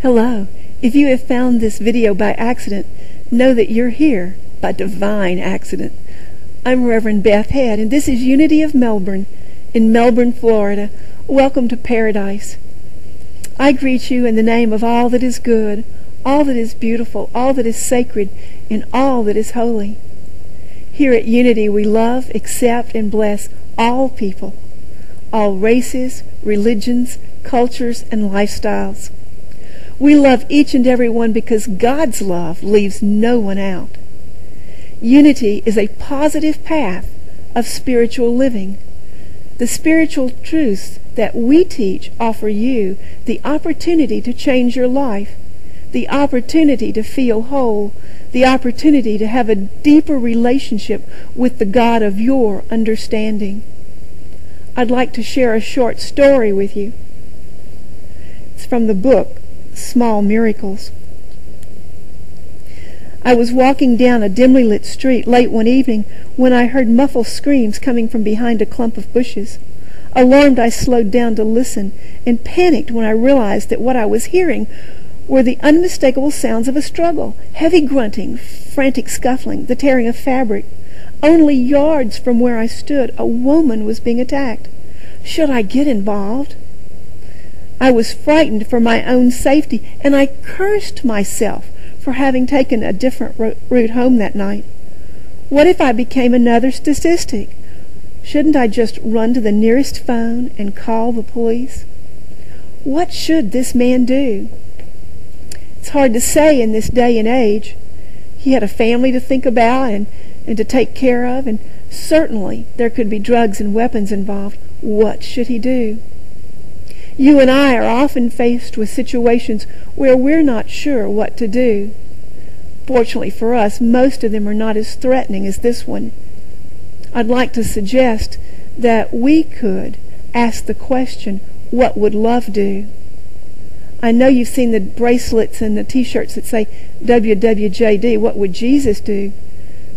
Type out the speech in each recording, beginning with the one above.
Hello. If you have found this video by accident, know that you're here by divine accident. I'm Reverend Beth Head, and this is Unity of Melbourne in Melbourne, Florida. Welcome to paradise. I greet you in the name of all that is good, all that is beautiful, all that is sacred, and all that is holy. Here at Unity, we love, accept, and bless all people, all races, religions, cultures, and lifestyles. We love each and every one because God's love leaves no one out. Unity is a positive path of spiritual living. The spiritual truths that we teach offer you the opportunity to change your life, the opportunity to feel whole, the opportunity to have a deeper relationship with the God of your understanding. I'd like to share a short story with you. It's from the book Small Miracles. I was walking down a dimly lit street late one evening when I heard muffled screams coming from behind a clump of bushes. Alarmed, I slowed down to listen and panicked when I realized that what I was hearing were the unmistakable sounds of a struggle, heavy grunting, frantic scuffling, the tearing of fabric. Only yards from where I stood, a woman was being attacked. Should I get involved? I was frightened for my own safety, and I cursed myself for having taken a different route home that night. What if I became another statistic? Shouldn't I just run to the nearest phone and call the police? What should this man do? It's hard to say in this day and age. He had a family to think about and to take care of, and certainly there could be drugs and weapons involved. What should he do? You and I are often faced with situations where we're not sure what to do. Fortunately for us, most of them are not as threatening as this one. I'd like to suggest that we could ask the question, what would love do? I know you've seen the bracelets and the t-shirts that say WWJD, what would Jesus do?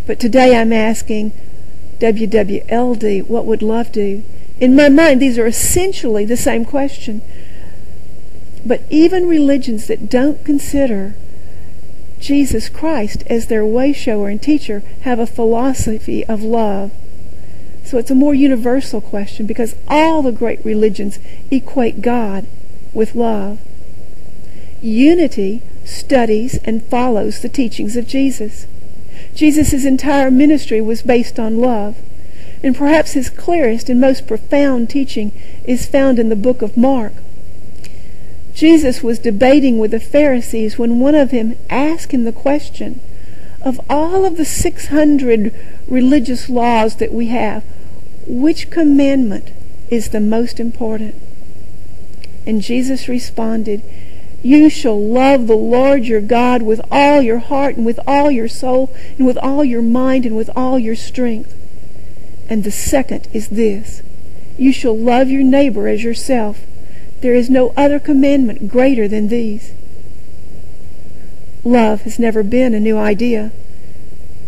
But today I'm asking WWLD, what would love do? In my mind, these are essentially the same question. But even religions that don't consider Jesus Christ as their way shower and teacher have a philosophy of love. So it's a more universal question because all the great religions equate God with love. Unity studies and follows the teachings of Jesus. Jesus' entire ministry was based on love. And perhaps his clearest and most profound teaching is found in the book of Mark. Jesus was debating with the Pharisees when one of them asked him the question, of all of the 600 religious laws that we have, which commandment is the most important? And Jesus responded, you shall love the Lord your God with all your heart and with all your soul and with all your mind and with all your strength. And the second is this, you shall love your neighbor as yourself. There is no other commandment greater than these. Love has never been a new idea.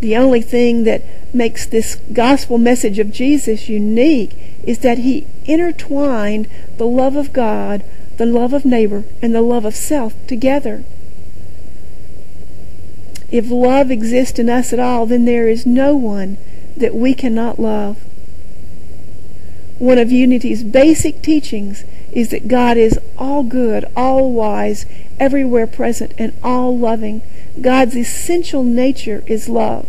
The only thing that makes this gospel message of Jesus unique is that he intertwined the love of God, the love of neighbor, and the love of self together. If love exists in us at all, then there is no one that we cannot love. One of Unity's basic teachings is that God is all good, all wise, everywhere present, and all loving. God's essential nature is love.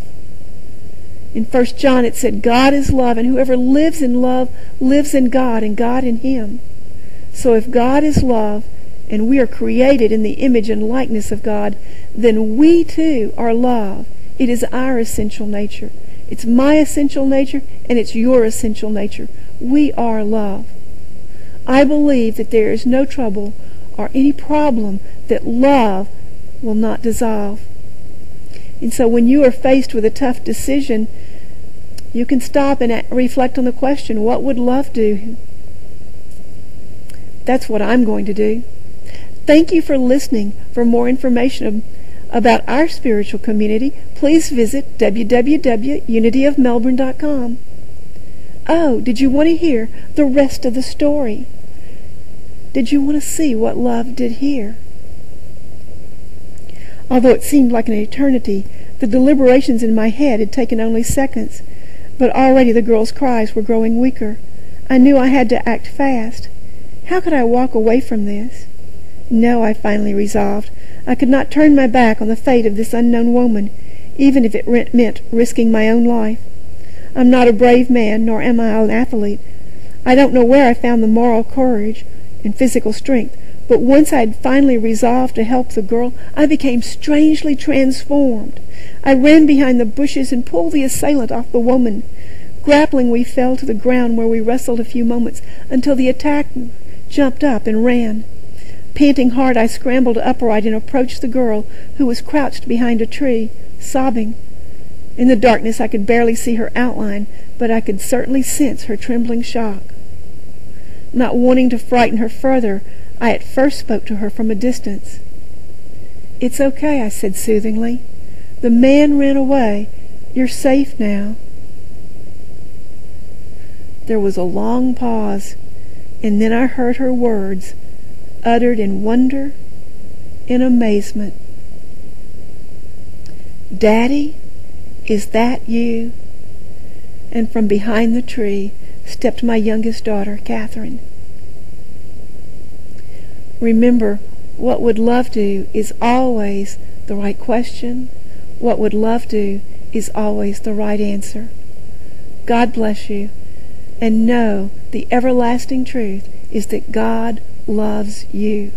In 1 John it said, God is love, and whoever lives in love lives in God, and God in him. So if God is love, and we are created in the image and likeness of God, then we too are love. It is our essential nature. It's my essential nature, and it's your essential nature. We are love. I believe that there is no trouble or any problem that love will not dissolve. And so when you are faced with a tough decision, you can stop and reflect on the question, what would love do? That's what I'm going to do. Thank you for listening. For more information about our spiritual community, please visit www.unityofmelbourne.com. Oh, did you want to hear the rest of the story? Did you want to see what love did here? Although it seemed like an eternity, the deliberations in my head had taken only seconds, but already the girl's cries were growing weaker. I knew I had to act fast. How could I walk away from this? No, I finally resolved. I could not turn my back on the fate of this unknown woman, even if it meant risking my own life. I'm not a brave man, nor am I an athlete. I don't know where I found the moral courage and physical strength, but once I had finally resolved to help the girl, I became strangely transformed. I ran behind the bushes and pulled the assailant off the woman. Grappling, we fell to the ground, where we wrestled a few moments until the attacker jumped up and ran. Panting hard, I scrambled upright and approached the girl, who was crouched behind a tree, sobbing. In the darkness I could barely see her outline, but I could certainly sense her trembling shock. Not wanting to frighten her further, I at first spoke to her from a distance. "It's okay," I said soothingly. "The man ran away. You're safe now." There was a long pause, and then I heard her words, uttered in wonder and amazement. "Daddy, is that you?" And from behind the tree stepped my youngest daughter, Catherine. Remember, what would love do is always the right question. What would love do is always the right answer. God bless you, and know the everlasting truth is that God loves you.